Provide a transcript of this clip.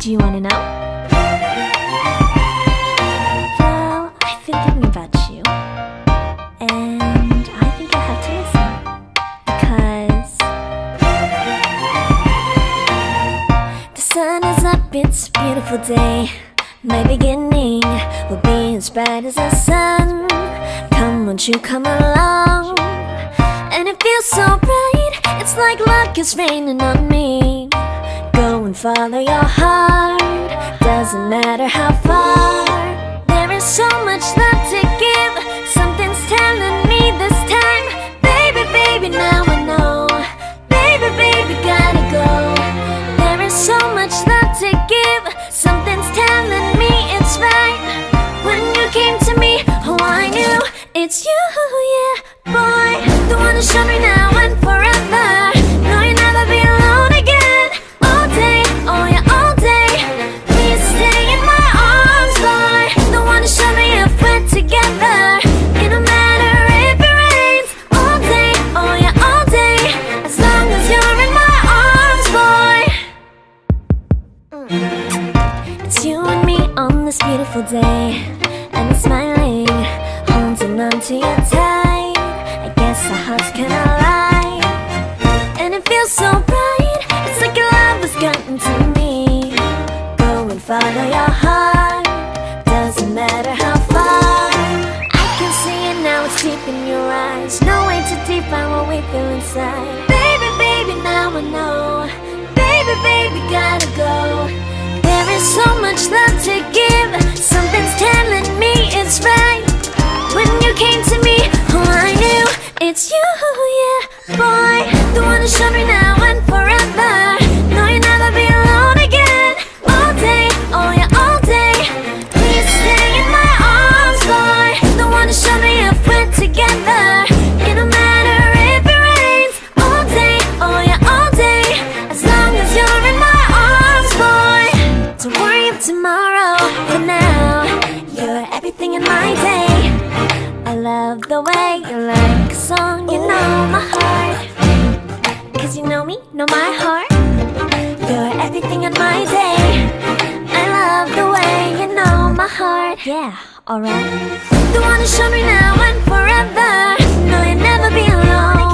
Do you wanna know? Well, I've been thinking about you, and I think you'll have to listen, because the sun is up, it's a beautiful day. My beginning will be as bright as the sun. Come, won't you come along? And it feels so bright, it's like luck is raining on me. Go and follow your heart, doesn't matter how far. There is so much love to give, something's telling me this time. Baby, baby, now I know. Baby, baby, gotta go. There is so much love to give, something's telling me it's right. When you came to me, oh I knew it's you, yeah, boy. The one to show me now and forever. No, you'll never be alone again. All day, oh yeah, all day. Please stay in my arms, boy. The one to show me if we're together. It don't matter if it rains. All day, oh yeah, all day. As long as you're in my arms, boy. It's you and me on this beautiful day, and I'm smiling, holding on to you tight. I guess our hearts can align, and it feels so bright. It's like your love has gotten to me. Go and follow your heart, doesn't matter how far. I can see it now, it's deep in your eyes. No way to define what we feel inside. Baby, baby, now I know. Baby, baby, gotta go. There is so much love to give, something's telling me it's right. When you came to me, oh I knew it's you, yeah, boy. The one to show me now and forever. No, you'll never be alone again. All day, oh yeah, all day. Please stay in my arms, boy. The one to show me if we're together. It don't matter if it rains. All day, oh yeah, all day. As long as you're in my arms, boy. Don't worry of tomorrow, for now you're everything in my day. I love the way you like a song, you know my heart. Cause you know me, know my heart. You're everything in my day. I love the way you know my heart. Yeah, alright. The one to show me now and forever. No, you'll never be alone.